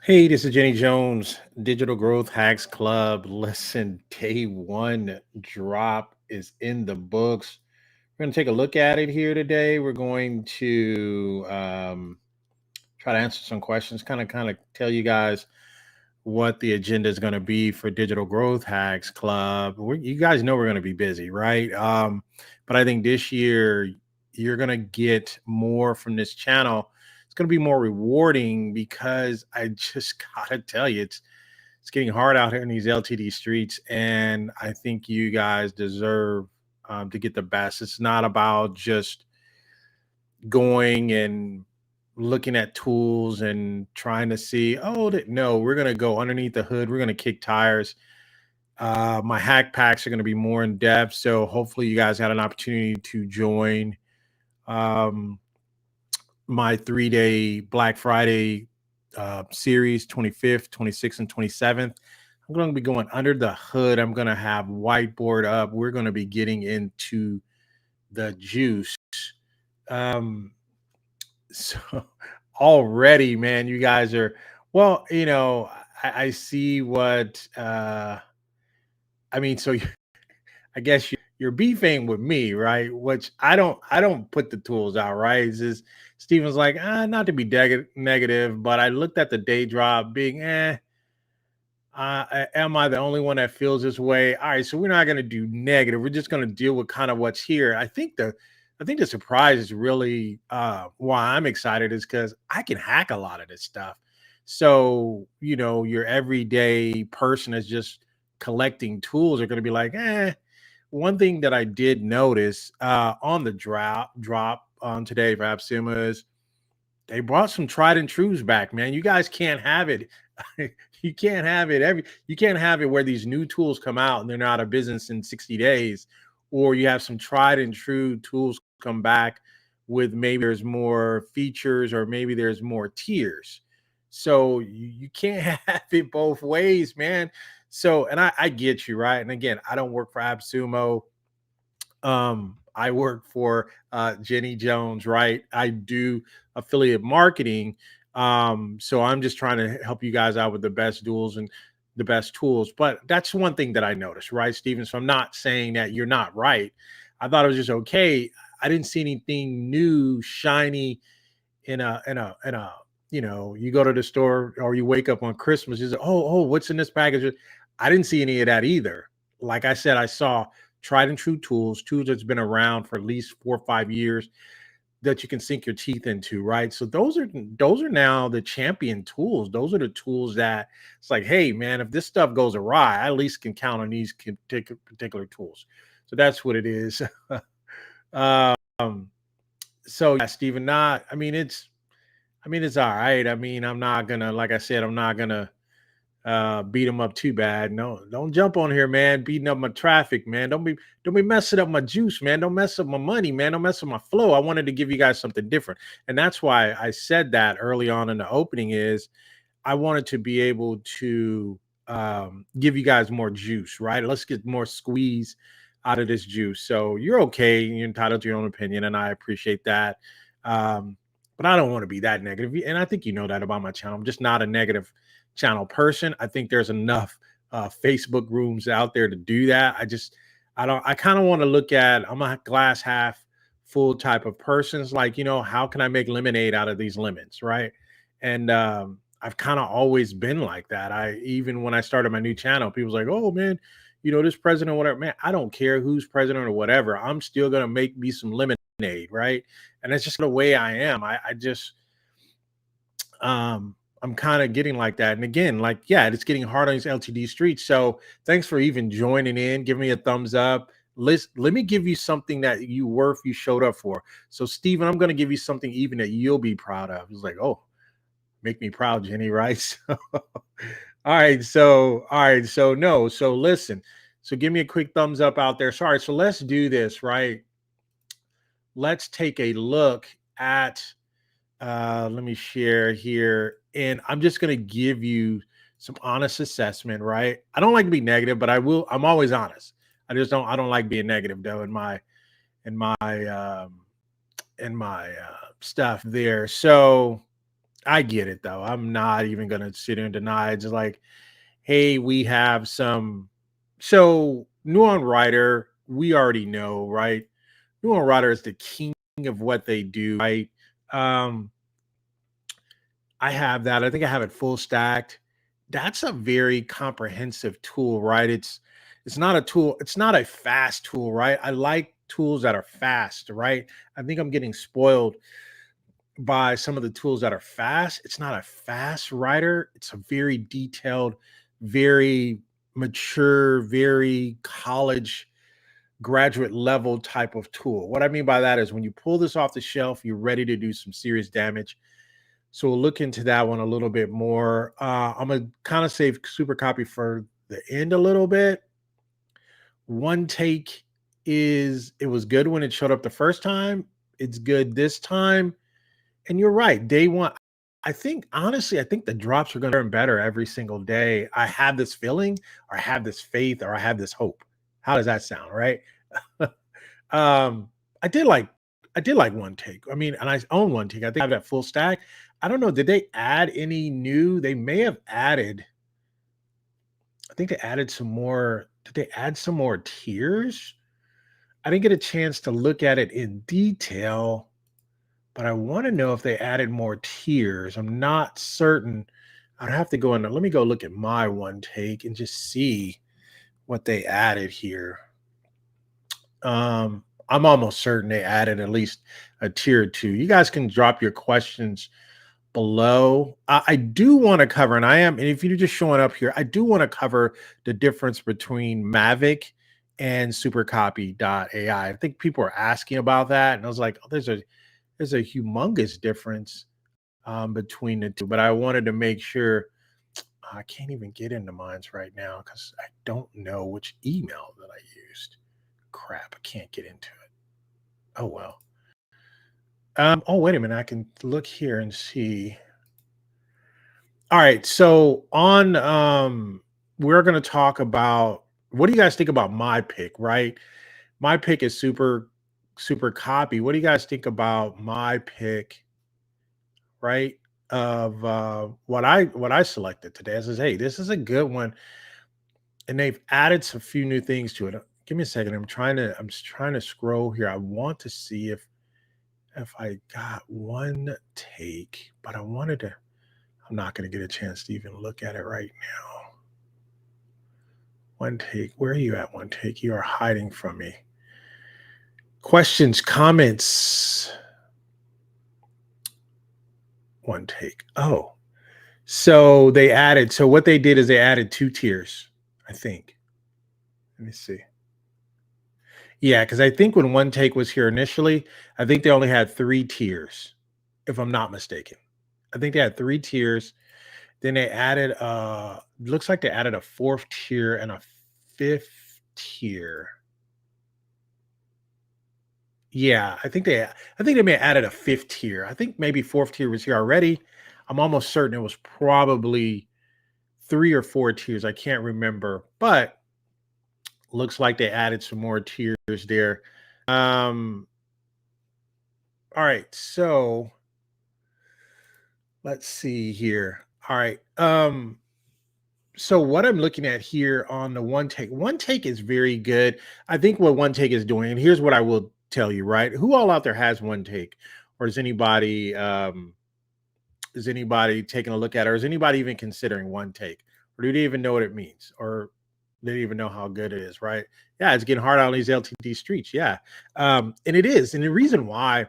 Hey, this is Jenny Jones, Digital Growth Hacks Club. Listen, day one drop is in the books. We're going to take a look at it here today. We're going to try to answer some questions, kind of tell you guys what the agenda is going to be for Digital Growth Hacks Club. You guys know we're going to be busy, right? But I think this year you're going to get more from this channel. It's going to be more rewarding because I just gotta tell you, it's getting hard out here in these LTD streets, and I think you guys deserve to get the best. It's not about just going and looking at tools and trying to see, oh, no, we're going to go underneath the hood. We're going to kick tires. My hack packs are going to be more in depth. So hopefully you guys had an opportunity to join um, my 3-day Black Friday series, 25th, 26th, and 27th. I'm going to be going under the hood. I'm going to have whiteboard up. We're going to be getting into the juice. Um, so already, man, you guys are well, I see what I mean, so I guess you're beefing with me, right? Which I don't put the tools out, right? It's just Steven's like, not to be negative, but I looked at the day drop being am I the only one that feels this way? All right, so we're not going to do negative. We're just going to deal with kind of what's here. I think the surprise is really why I'm excited is because I can hack a lot of this stuff. So your everyday person is just collecting tools are going to be like, eh. One thing that I did notice on the drop on today for Appsumo is they brought some tried and trues back, man. You guys can't have it. You can't have it you can't have it where these new tools come out and they're not out of business in 60 days, or you have some tried and true tools come back with maybe there's more features or maybe there's more tiers. So you can't have it both ways, man. So, and I get you, right? And again, I don't work for Appsumo. I work for Jenny Jones, right? I do affiliate marketing. So I'm just trying to help you guys out with the best tools and the best tools. But that's one thing that I noticed, right, Steven? So I'm not saying that you're not right. I thought it was just okay. I didn't see anything new, shiny in a you go to the store or you wake up on Christmas, you say, oh, what's in this package? I didn't see any of that either. Like I said, I saw tried and true tools that's been around for at least 4 or 5 years that you can sink your teeth into, right? So those are now the champion tools. Those are the tools that it's like, hey, man, if this stuff goes awry, I at least can count on these particular tools. So that's what it is. um, so yeah, Stephen, not. I mean, it's all right. I mean, I'm not gonna, like I said, I'm not gonna beat them up too bad. No, don't jump on here, man. Beating up my traffic, man. Don't be messing up my juice, man. Don't mess up my money, man. Don't mess up my flow. I wanted to give you guys something different. And that's why I said that early on in the opening is I wanted to be able to give you guys more juice, right? Let's get more squeeze out of this juice. So you're okay. You're entitled to your own opinion, and I appreciate that. But I don't want to be that negative. And I think you know that about my channel. I'm just not a negative channel person. I think there's enough Facebook rooms out there to do that. I kind of want to look at, I'm a glass half full type of person. It's like, how can I make lemonade out of these lemons? Right. And I've kind of always been like that. Even when I started my new channel, people's like, oh man, this president, whatever, man, I don't care who's president or whatever. I'm still going to make me some lemonade. Right. And that's just the way I am. I just, I'm kind of getting like that. And again, like, yeah, it's getting hard on these LTD streets. So thanks for even joining in. Give me a thumbs up. Let me give you something that you showed up for. So Steven, I'm going to give you something even that you'll be proud of. It's like, oh, make me proud, Jenny, right? So, all right. So no. So listen. So give me a quick thumbs up out there. Sorry. So let's do this, right? Let's take a look at let me share here, and I'm just going to give you some honest assessment, right? I don't like to be negative, but I'm always honest. I don't like being negative though in my stuff there. So I get it though. I'm not even gonna sit here and deny it. Just like, hey, we have some. So Nuon Writer, we already know, right? Nuon Writer is the king of what they do, right? Um, I have that. I think I have it full stacked. That's a very comprehensive tool, right? It's not a tool, it's not a fast tool, right? I like tools that are fast, right? I think I'm getting spoiled by some of the tools that are fast. It's not a fast writer. It's a very detailed, very mature, very college graduate level type of tool. What I mean by that is when you pull this off the shelf, you're ready to do some serious damage. So we'll look into that one a little bit more. I'm gonna kind of save super copy for the end a little bit. One take is it was good when it showed up the first time. It's good this time. And you're right. Day one, I think honestly, I think the drops are going to turn better every single day. I have this feeling, or I have this faith, or I have this hope. How does that sound, right? um, I did like I did like one take. I mean, and I own one take. I think I have that full stack. I don't know. Did they add any new? They may have added. I think they added some more. Did they add some more tiers? I didn't get a chance to look at it in detail, but I want to know if they added more tiers. I'm not certain. I'd have to go in there. Let me go look at my one take and just see what they added here. I'm almost certain they added at least a tier or two. You guys can drop your questions below. I do want to cover, and I am, and if you're just showing up here, I do want to cover the difference between Mavic and SuperCopy AI. I think people are asking about that, and I was like, oh, there's a humongous difference between the two. But I wanted to make sure. I can't even get into mines right now because I don't know which email that I used. Crap, I can't get into it. Oh well. Oh, wait a minute. I can look here and see. All right. So on we're gonna talk about what do you guys think about my pick, right? My pick is super copy. What do you guys think about my pick, right? Of what I selected today. I says, hey, this is a good one. And they've added some few new things to it. Give me a second. I'm just trying to scroll here. I want to see if I got one take, but I wanted to. I'm not going to get a chance to even look at it right now. One take. Where are you at? One take. You are hiding from me. Questions, comments. One take. Oh, so they added. So what they did is they added two tiers. I think. Let me see. Yeah, because I think when one take was here initially, I think they only had three tiers, if I'm not mistaken. I think they had three tiers. Then they added looks like they added a fourth tier and a fifth tier. Yeah, I think they may have added a fifth tier. I think maybe fourth tier was here already. I'm almost certain it was probably three or four tiers. I can't remember, but looks like they added some more tiers there. Um, all right, so let's see here. All right. So what I'm looking at here on the one take is very good. I think what one take is doing, and here's what I will tell you, right? Who all out there has one take? Or is anybody taking a look at it? Or is anybody even considering one take? Or do they even know what it means? Or they even know how good it is, right? Yeah, it's getting hard on these LTD streets. Yeah. And it is. And the reason why,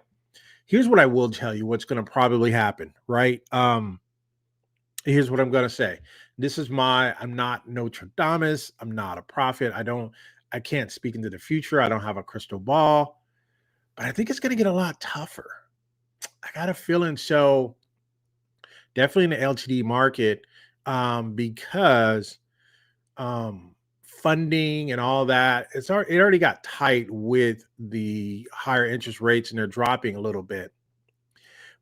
here's what I will tell you what's going to probably happen, right? Here's what I'm going to say. I'm not Nostradamus. I'm not a prophet. I can't speak into the future. I don't have a crystal ball, but I think it's going to get a lot tougher. I got a feeling. So definitely in the LTD market, because funding and all that, it already got tight with the higher interest rates and they're dropping a little bit.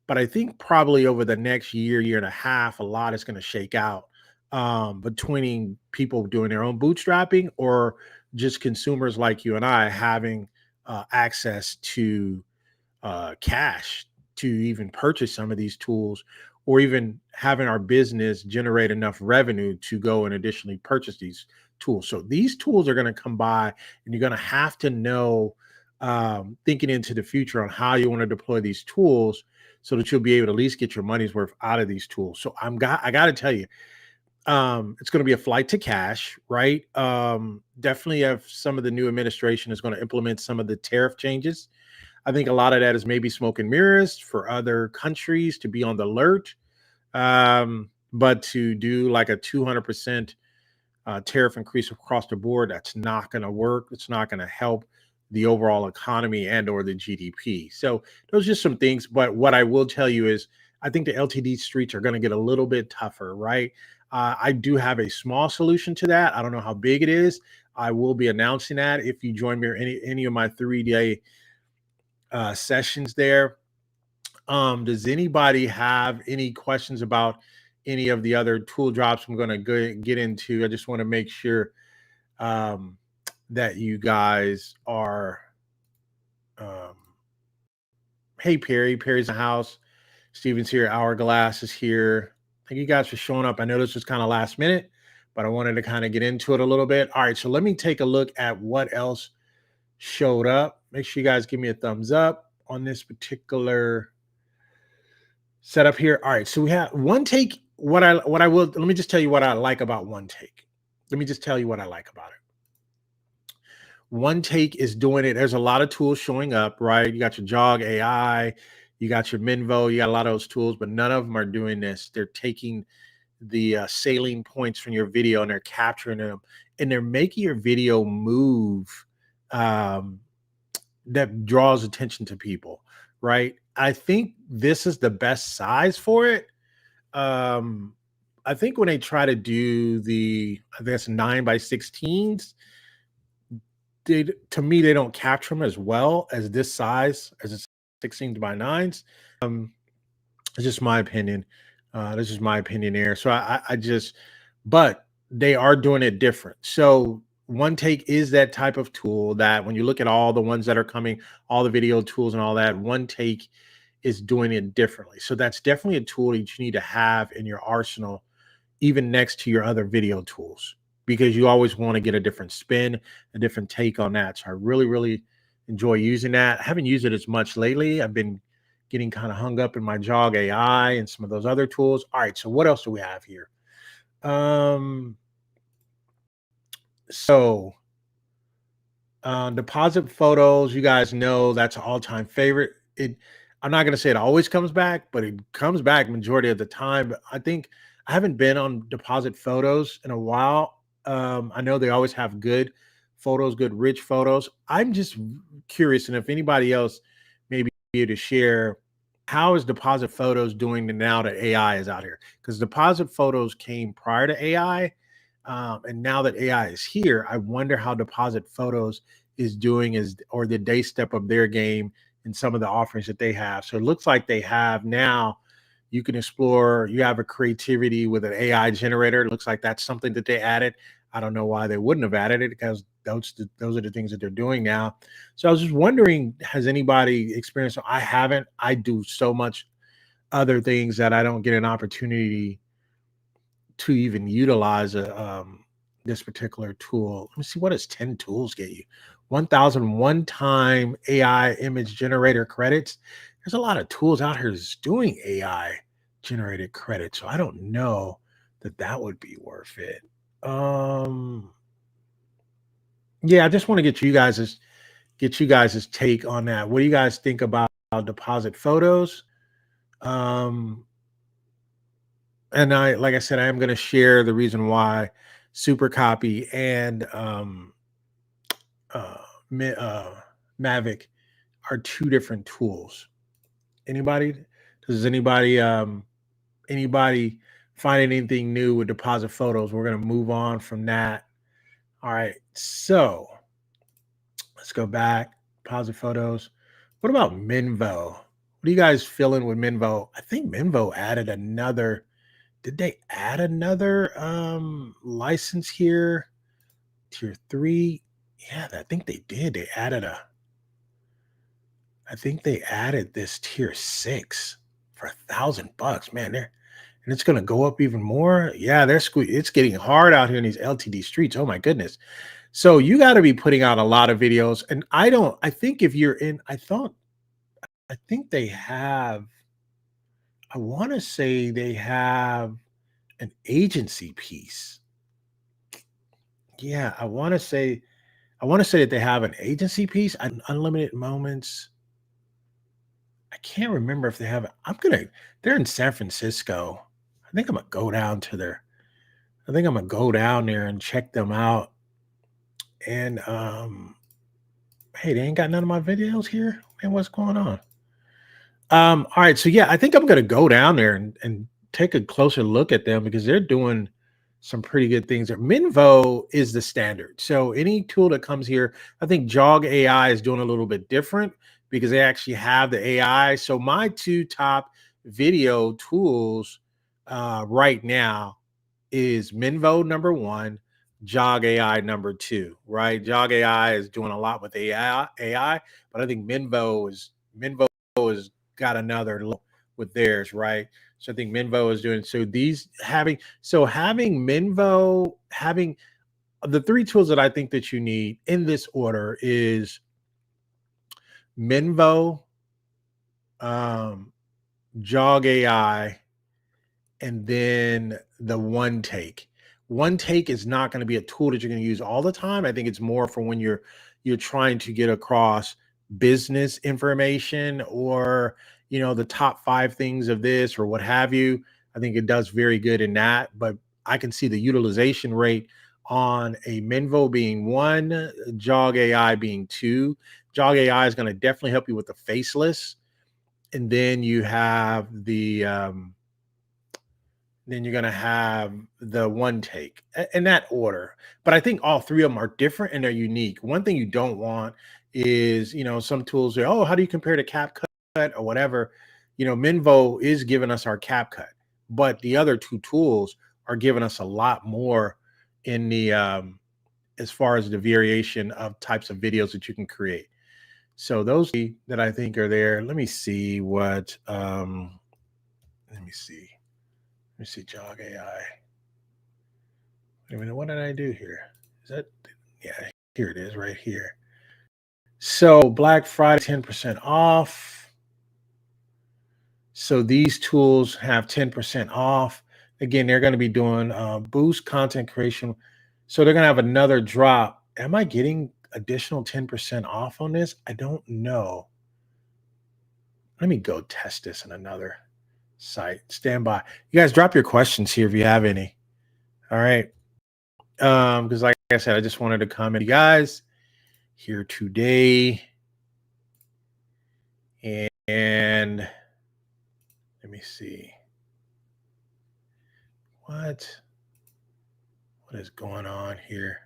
But I think probably over the next year and a half, a lot is going to shake out between people doing their own bootstrapping or just consumers like you and I having access to cash to even purchase some of these tools or even having our business generate enough revenue to go and additionally purchase these tools. So these tools are going to come by, and you're going to have to know, thinking into the future on how you want to deploy these tools so that you'll be able to at least get your money's worth out of these tools. So I got to tell you, it's going to be a flight to cash, right? Definitely, if some of the new administration is going to implement some of the tariff changes, I think a lot of that is maybe smoke and mirrors for other countries to be on the alert. But to do like a 200% tariff increase across the board, that's not going to work. It's not going to help the overall economy and or the GDP. So those are just some things. But what I will tell you is I think the LTD streets are going to get a little bit tougher, right? I do have a small solution to that. I don't know how big it is. I will be announcing that if you join me or any of my 3-day sessions there. Does anybody have any questions about any of the other tool drops I'm going to get into? I just want to make sure um, that you guys are. Um, hey, Perry. Perry's in the house. Steven's here. Hourglass is here. Thank you guys for showing up. I know this was kind of last minute, but I wanted to kind of get into it a little bit. All right. So let me take a look at what else showed up. Make sure you guys give me a thumbs up on this particular setup here. All right, so we have one take. What I will let me just tell you what I like about one take. Let me just tell you what I like about it. One take is doing it. There's a lot of tools showing up, right? You got your Jog AI, you got your Minvo, you got a lot of those tools, but none of them are doing this. They're taking the saline points from your video and they're capturing them, and they're making your video move. Um, that draws attention to people, right? I think this is the best size for it. Um, I think when they try to do I guess 9x16s, to me, they don't capture them as well as this size, as it's 16 by 9s. Um, it's just my opinion. This is my opinion there. So I just, but they are doing it different. So one take is that type of tool that when you look at all the ones that are coming, all the video tools and all that, one take is doing it differently. So that's definitely a tool that you need to have in your arsenal, even next to your other video tools, because you always want to get a different spin, a different take on that. So I really, really enjoy using that. I haven't used it as much lately. I've been getting kind of hung up in my Jog AI and some of those other tools. All right, so what else do we have here? Um, so deposit photos, you guys know that's an all-time favorite. I'm not going to say it always comes back, but it comes back majority of the time. But I think I haven't been on deposit photos in a while. I know they always have good photos, good rich photos. I'm just curious, and if anybody else maybe be able to share, how is deposit photos doing now that AI is out here? Because deposit photos came prior to AI. And now that AI is here, I wonder how deposit photos is doing, or did they step up their game in some of the offerings that they have? So it looks like they have now. You can explore. You have a creativity with an AI generator. It looks like that's something that they added. I don't know why they wouldn't have added it, because those are the things that they're doing now. So I was just wondering, has anybody experienced? I haven't. I do so much other things that I don't get an opportunity to even utilize this particular tool. Let me see, what does 10 tools get you? 1,000 one-time AI image generator credits. There's a lot of tools out here that's doing AI generated credits, so I don't know that would be worth it. Um, yeah, I just want to get you guys' take on that. What do you guys think about deposit photos? Um, and like I said, I am going to share the reason why SuperCopy and uh, Mavic are two different tools. Anybody? Does anybody find anything new with deposit photos? We're going to move on from that. All right, so let's go back. Deposit photos. What about Minvo? What are you guys feeling with Minvo? I think Minvo added another. Did they add another license here? Tier 3? Yeah, I think they did. I think they added this tier 6. for $1,000, man. And it's going to go up even more. Yeah, it's getting hard out here in these LTD streets. Oh my goodness. So you got to be putting out a lot of videos. And I think if you're in, I think they have, I want to say they have an agency piece. Yeah, I want to say that they have an agency piece, unlimited moments. I can't remember if they have it. They're in San Francisco. I think I'm gonna go down to their, I think I'm gonna go down there and check them out. And hey, they ain't got none of my videos here. Man, what's going on? All right, so yeah, I think I'm gonna go down there and take a closer look at them because they're doing some pretty good things. Minvo is the standard. So any tool that comes here, I think Jog AI is doing a little bit different because they actually have the AI. So my two top video tools right now is Minvo number one, Jog AI number two, right? Jog AI is doing a lot with AI, but I think Minvo is got another level with theirs, right? So I think Minvo is doing so these having Minvo having the three tools that I think that you need in this order is Minvo, um, Jog AI, and then the one take. One take is not going to be a tool that you're going to use all the time. I think it's more for when you're trying to get across business information or the top five things of this or what have you. I think it does very good in that. But I can see the utilization rate on a Minvo being one, Jog AI being two. Jog AI is going to definitely help you with the faceless, and then you have then you're going to have the one take in that order. But I think all three of them are different and they're unique. One thing you don't want is, some tools say, oh, how do you compare to CapCut or whatever? Minvo is giving us our CapCut, but the other two tools are giving us a lot more in the, as far as the variation of types of videos that you can create. So those that I think are there. Let me see what, let me see. Let me see Jog AI. Wait a minute, what did I do here? Is that, yeah, here it is right here. So Black Friday, 10% off. So these tools have 10% off. Again, they're going to be doing boost content creation. So they're going to have another drop. Am I getting additional 10% off on this? I don't know. Let me go test this in another site. Stand by. You guys drop your questions here if you have any. All right. Because like I said, I just wanted to comment, you guys, here today. And let me see. What is going on here?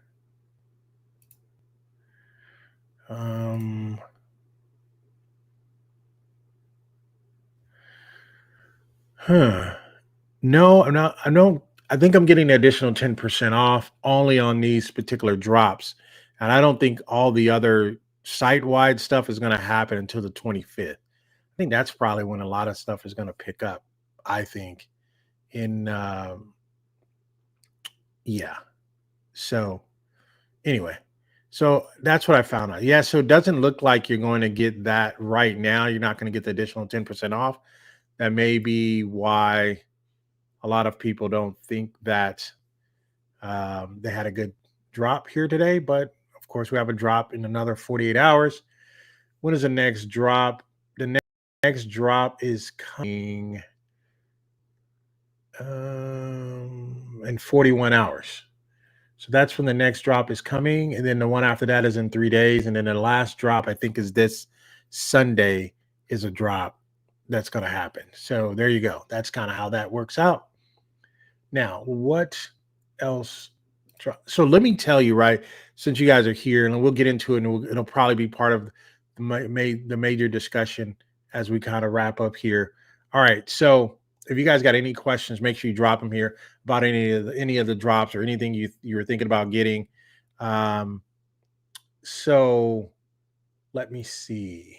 No, I'm not. I think I'm getting the additional 10% off only on these particular drops. And I don't think all the other site-wide stuff is going to happen until the 25th. I think that's probably when a lot of stuff is going to pick up, I think. In yeah. So anyway, so that's what I found out. Yeah, so it doesn't look like you're going to get that right now. You're not going to get the additional 10% off. That may be why a lot of people don't think that they had a good drop here today. But of course, we have a drop in another 48 hours. When is the next drop? The next drop is coming in 41 hours. So that's when the next drop is coming. And then the one after that is in 3 days. And then the last drop, I think, is this Sunday, is a drop that's going to happen. So there you go. That's kind of how that works out. Now, what else? So let me tell you, right, since you guys are here, and we'll get into it, and it'll probably be part of the major discussion as we kind of wrap up here. All right. So if you guys got any questions, make sure you drop them here about any of the drops or anything you were thinking about getting. So let me see.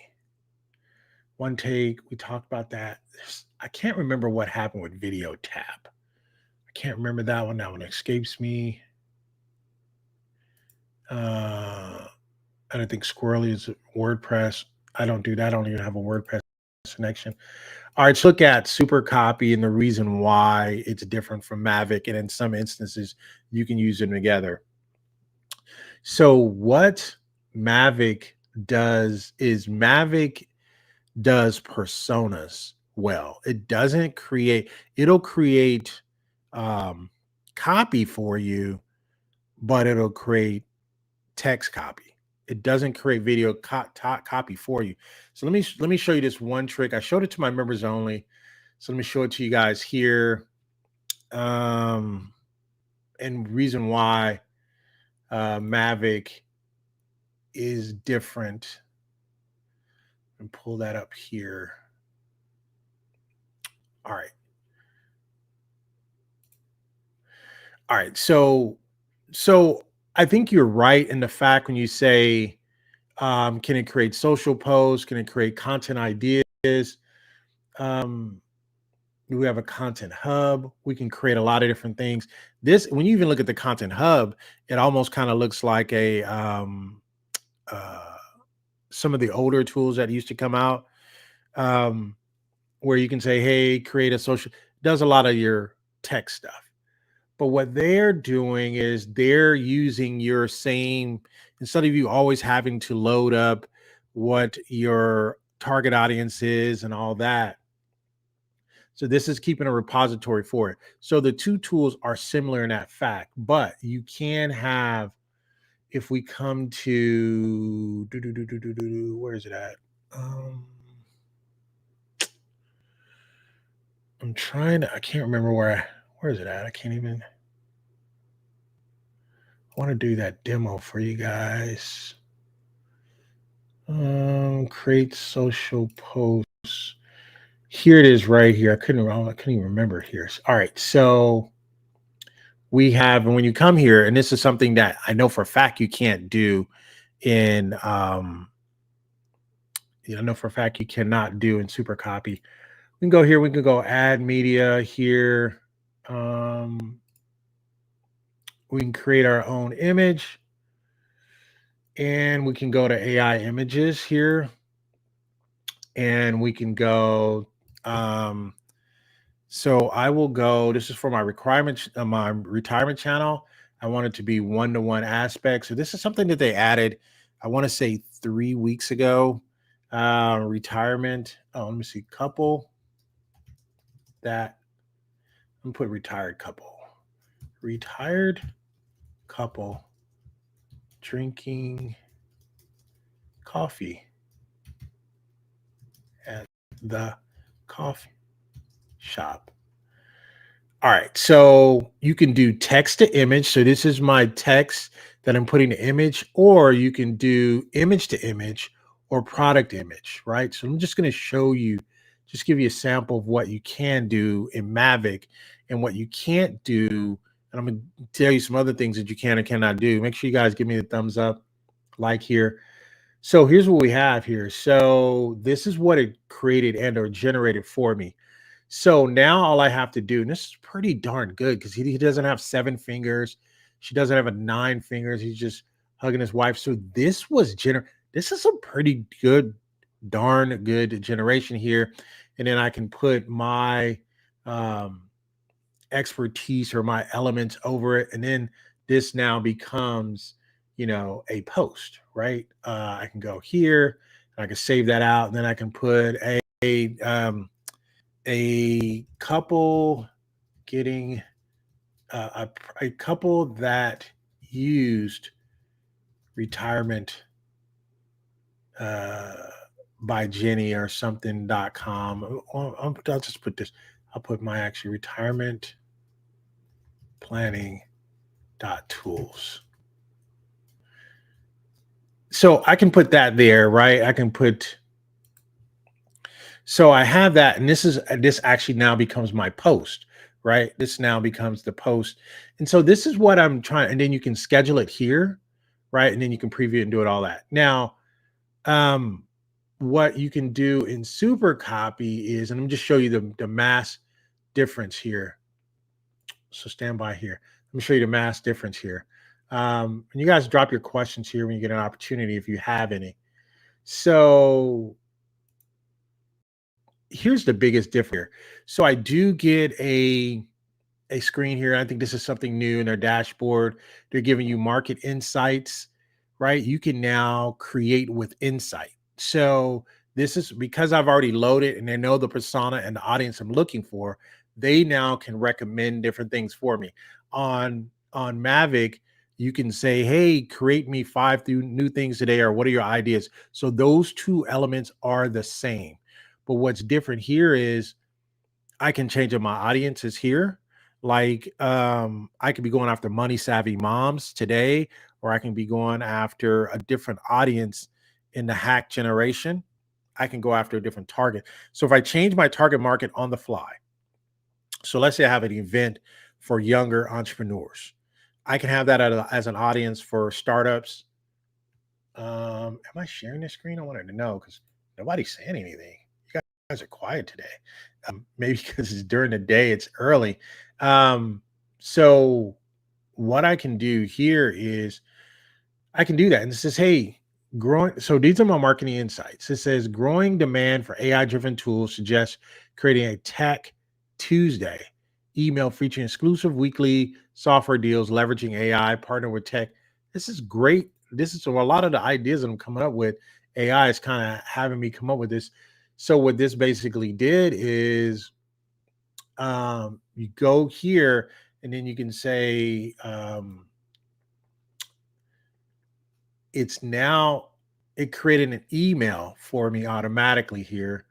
One take, we talked about that. I can't remember what happened with video tab. I can't remember that one. That one escapes me. I don't think Squirrely is WordPress. I don't do that. I don't even have a WordPress connection. All right, let's look at SuperCopy and the reason why it's different from Mavic. And in some instances, you can use them together. So what Mavic does is Mavic does personas well. It doesn't create, it'll create copy for you, but it'll create text copy. It doesn't create video copy for you. So let me show you this one trick. I showed it to my members only. So let me show it to you guys here. And reason why Mavic is different. And pull that up here. All right. All right. So I think you're right in the fact when you say, can it create social posts? Can it create content ideas? We have a content hub. We can create a lot of different things. This, when you even look at the content hub, it almost kind of looks like a some of the older tools that used to come out, where you can say, hey, create a social, does a lot of your tech stuff. But what they're doing is they're using your same, instead of you always having to load up what your target audience is and all that. So this is keeping a repository for it. So the two tools are similar in that fact, but you can have, if we come to, where is it at? I'm trying to, I can't remember where is it at? I can't even, I want to do that demo for you guys. Create social posts. Here it is right here. I couldn't even remember it here. All right. So we have, and when you come here, and this is something that I know for a fact you can't do in, I know for a fact you cannot do in SuperCopy. We can go here. We can go add media here. We can create our own image, and we can go to AI images here, and we can go. So I will go. This is for my retirement channel. I want it to be one-to-one aspect. So this is something that they added, I want to say 3 weeks ago. Retirement. Oh, let me see. Couple. That. I'm gonna put retired couple. Retired couple drinking coffee at the coffee shop. All right, so you can do text to image. So this is my text that I'm putting the image, or you can do image to image or product image, right? So I'm just going to show you, just give you a sample of what you can do in Mavic and what you can't do. And I'm going to tell you some other things that you can and cannot do. Make sure you guys give me the thumbs up, like here. So here's what we have here. So this is what it created and or generated for me. So now all I have to do, and this is pretty darn good because he doesn't have 7 fingers. She doesn't have a 9 fingers. He's just hugging his wife. So this was this is a pretty good, darn good generation here. And then I can put my expertise or my elements over it. And then this now becomes, a post, right? I can go here and I can save that out. And then I can put a couple getting a couple that used retirement by Jenny or something.com. I'll just put this. I'll put my actually retirement planning.tools. So I can put that there, right? I can put. So I have that, and this actually now becomes my post, right? This now becomes the post. And so this is what I'm trying, and then you can schedule it here, right? And then you can preview it and do it all that. Now, what you can do in SuperCopy is, and let me just show you the mass difference here. So stand by here. Let me show you the mass difference here. And you guys drop your questions here when you get an opportunity if you have any. So here's the biggest difference here. So I do get a screen here. I think this is something new in their dashboard. They're giving you market insights, right? You can now create with insight. So this is because I've already loaded and they know the persona and the audience I'm looking for. They now can recommend different things for me. On Mavic, you can say, "Hey, create me new things today," or "What are your ideas?" So those two elements are the same. But what's different here is I can change up my audiences here. Like I could be going after money savvy moms today, or I can be going after a different audience in the hack generation. I can go after a different target. So if I change my target market on the fly, so let's say I have an event for younger entrepreneurs, I can have that as an audience for startups. Am I sharing this screen? I wanted to know because nobody's saying anything. You guys are quiet today. Maybe because it's during the day, it's early. So what I can do here is I can do that. And it says, hey, growing. So these are my marketing insights. It says growing demand for AI driven tools suggests creating a Tech Tuesday email featuring exclusive weekly software deals, leveraging AI, partner with tech. This is great. This is so a lot of the ideas that I'm coming up with. AI is kind of having me come up with this. So what this basically did is you go here and then you can say it's now it created an email for me automatically here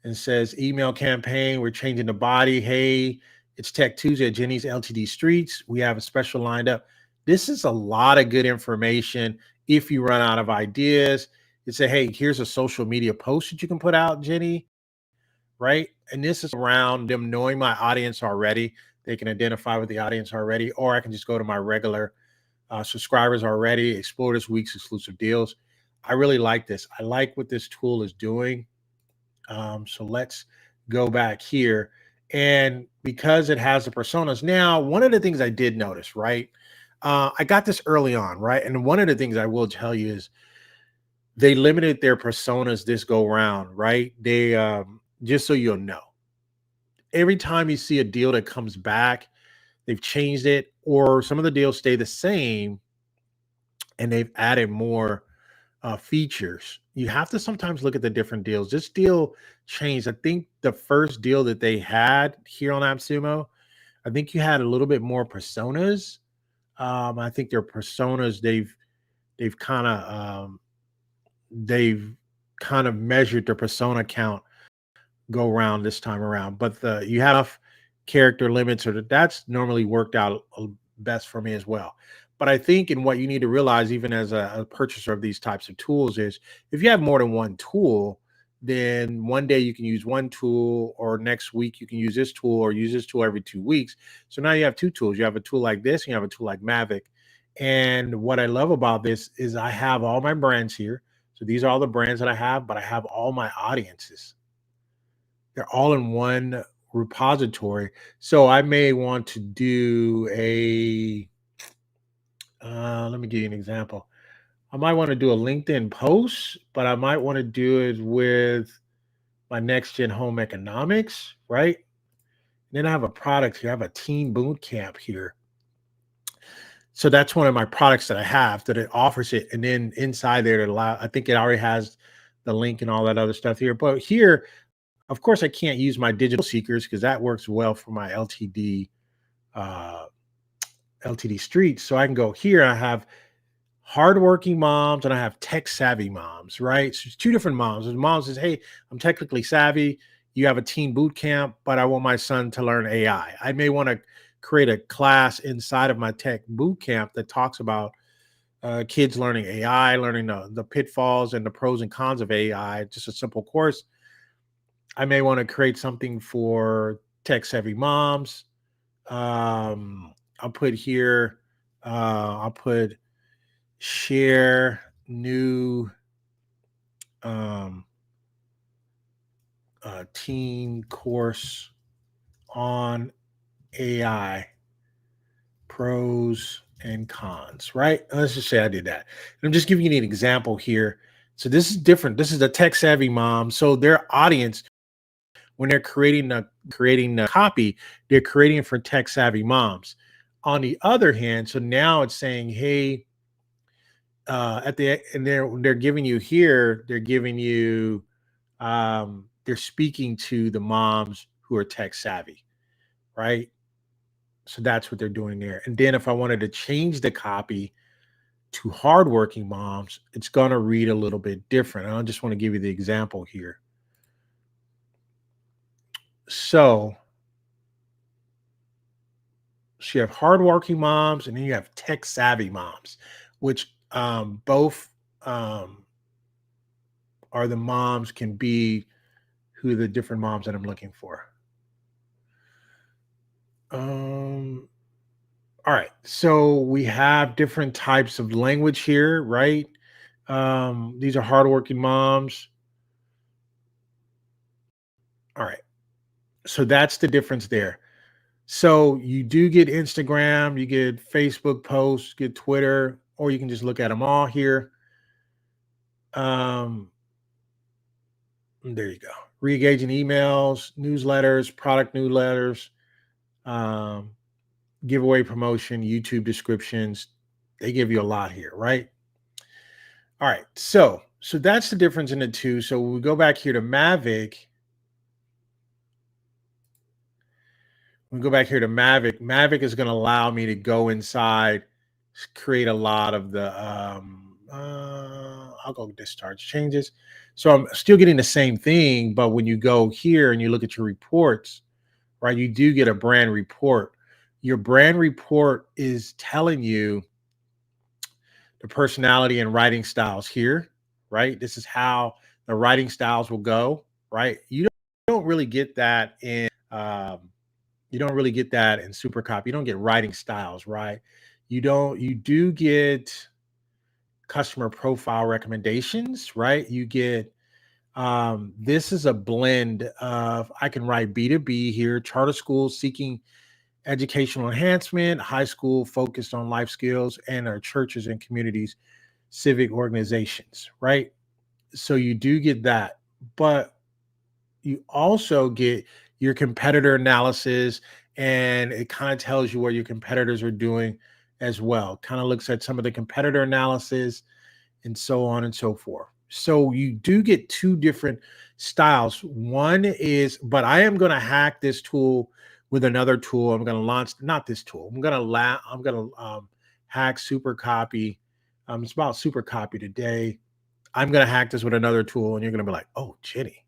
and says email campaign, we're changing the body. Hey, it's Tech Tuesday at Jenny's LTD Streets. We have a special lined up. This is a lot of good information. If you run out of ideas, you say, hey, here's a social media post that you can put out, Jenny, right? And this is around them knowing my audience already. They can identify with the audience already, or I can just go to my regular subscribers already, explore this week's exclusive deals. I really like this. I like what this tool is doing. So let's go back here. And because it has the personas, now, one of the things I did notice, right? I got this early on, right? And one of the things I will tell you is they limited their personas this go round, right? They, just so you'll know, every time you see a deal that comes back, they've changed it, or some of the deals stay the same and they've added more features. You have to sometimes look at the different deals. This deal changed. I think the first deal that they had here on Appsumo, I think you had a little bit more personas. I think their personas they've kind of they've kind of measured their persona count go around this time around. But the you have character limits, or that's normally worked out best for me as well. But I think in what you need to realize, even as a purchaser of these types of tools, is if you have more than one tool, then one day you can use one tool, or next week you can use this tool, or use this tool every 2 weeks. So now you have two tools. You have a tool like this, and you have a tool like Mavic. And what I love about this is I have all my brands here. So these are all the brands that I have, but I have all my audiences. They're all in one repository. So I may want to do let me give you an example. I might want to do a LinkedIn post, but I might want to do it with my next gen home economics, right? Then I have a product here. I have a teen boot camp here. So that's one of my products that I have that it offers it. And then inside there, I think it already has the link and all that other stuff here. But here, of course, I can't use my digital seekers because that works well for my uh, LTD streets. So I can go here. I have hardworking moms and I have tech savvy moms, right? So it's two different moms. The mom says, hey, I'm technically savvy. You have a teen boot camp, but I want my son to learn AI. I may want to create a class inside of my tech boot camp that talks about kids learning AI, learning the pitfalls and the pros and cons of AI, just a simple course. I may want to create something for tech savvy moms. I'll put here, I'll put share new teen course on AI pros and cons, right? Let's just say I did that. And I'm just giving you an example here. So this is different. This is the tech savvy mom. So their audience, when they're creating a copy, they're creating it for tech savvy moms. On the other hand, so now it's saying, hey, at the and they're giving you here, they're giving you they're speaking to the moms who are tech savvy, right? So that's what they're doing there. And then if I wanted to change the copy to hardworking moms, it's going to read a little bit different. I just want to give you the example here. So you have hardworking moms, and then you have tech savvy moms, which both are the moms can be who the different moms that I'm looking for. All right, so we have different types of language here, right? These are hardworking moms. All right, so that's the difference there. So you do get Instagram, you get Facebook posts, get Twitter, or you can just look at them all here. There you go. Re-engaging emails, newsletters, product newsletters, um, giveaway promotion, YouTube descriptions. They give you a lot here, right? All right. So that's the difference in the two. So we go back here to Mavic. We go back here to Mavic. Mavic is going to allow me to go inside, create a lot of the I'll go discharge changes. So I'm still getting the same thing, but when you go here and you look at your reports, right, you do get a brand report. Your brand report is telling you the personality and writing styles here, right? This is how the writing styles will go, right? You don't really get that in SuperCopy. You don't get writing styles, right? You do get customer profile recommendations, right? You get this is a blend of I can write B2B here, charter schools seeking educational enhancement, high school focused on life skills, and our churches and communities, civic organizations, right? So you do get that, but you also get your competitor analysis, and it kind of tells you what your competitors are doing as well. Kind of looks at some of the competitor analysis and so on and so forth. So you do get two different styles. One is, but I am going to hack this tool with another tool. I'm going to launch, not this tool. I'm going to hack SuperCopy. It's about SuperCopy today. I'm going to hack this with another tool, and you're going to be like, oh, Jenny,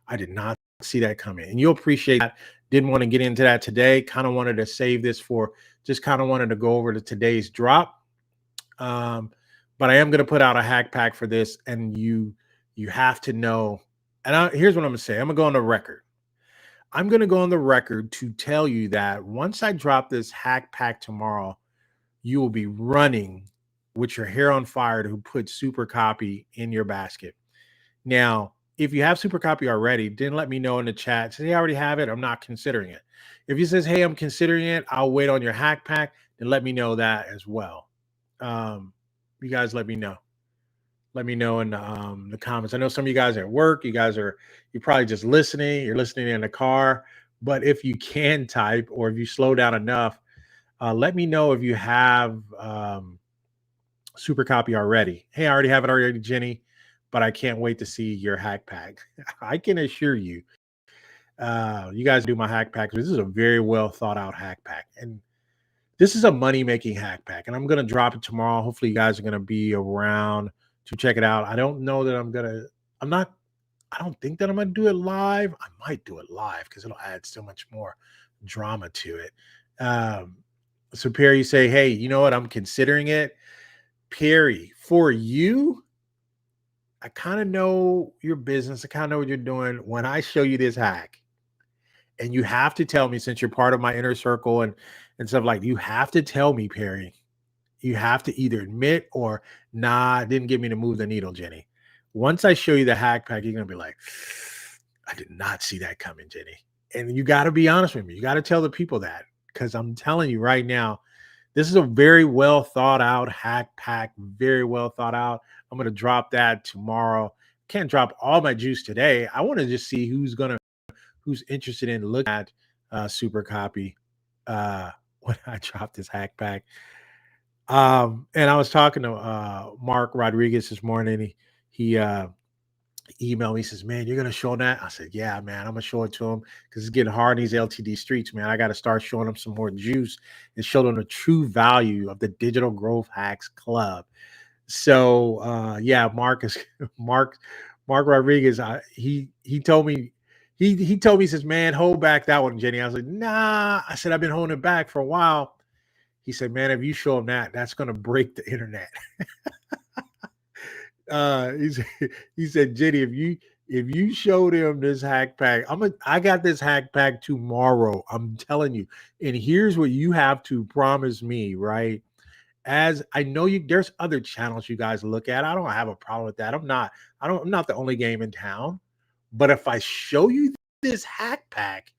I did not see that coming. And you'll appreciate that. Didn't want to get into that today. Kind of wanted to save this for, just kind of wanted to go over to today's drop. But I am going to put out a hack pack for this, and you have to know. And here's what I'm going to say. I'm going to go on the record. I'm going to go on the record to tell you that once I drop this hack pack tomorrow, you will be running with your hair on fire to put SuperCopy in your basket. Now, if you have SuperCopy already, then let me know in the chat. Say, I already have it. I'm not considering it. If you says, hey, I'm considering it, I'll wait on your hack pack, then let me know that as well. You guys let me know. Let me know in the comments. I know some of you guys are at work. You're probably just listening. You're listening in the car. But if you can type, or if you slow down enough, let me know if you have SuperCopy already. Hey, I already have it already, Jenny, but I can't wait to see your hack pack. I can assure you, you guys do my hack pack. This is a very well thought out hack pack. And this is a money-making hack pack, and I'm going to drop it tomorrow. Hopefully you guys are going to be around to check it out. I don't know that I don't think that I'm going to do it live. I might do it live because it'll add so much more drama to it. So Perry, you say, hey, you know what? I'm considering it. Perry, for you, I kind of know your business. I kind of know what you're doing. When I show you this hack, and you have to tell me, since you're part of my inner circle and stuff, like, you have to tell me, Perry, you have to either admit or, nah, it didn't get me to move the needle, Jenny. Once I show you the hack pack, you're going to be like, I did not see that coming, Jenny. And you got to be honest with me. You got to tell the people that, because I'm telling you right now, this is a very well thought out hack pack, very well thought out. I'm going to drop that tomorrow. Can't drop all my juice today. I want to just see who's interested in looking at super copy when I drop this hack pack. And I was talking to Mark Rodriguez this morning. He emailed me, he says, "Man, you're gonna show that?" I said, "Yeah, man, I'm gonna show it to him because it's getting hard in these LTD streets, man. I got to start showing them some more juice and show them the true value of the Digital Growth Hacks Club." So yeah, Marcus Mark Rodriguez, he told me he told me, he says, "Man, hold back that one, Jenny." I was like, "Nah." I said, "I've been holding it back for a while." He said, "Man, if you show him that, that's gonna break the internet." He said, he said, "Jenny, if you showed him this hack pack, I got this hack pack tomorrow. I'm telling you. And here's what you have to promise me, right? As I know you, there's other channels you guys look at. I don't have a problem with that. I'm not the only game in town. But if I show you this hack pack,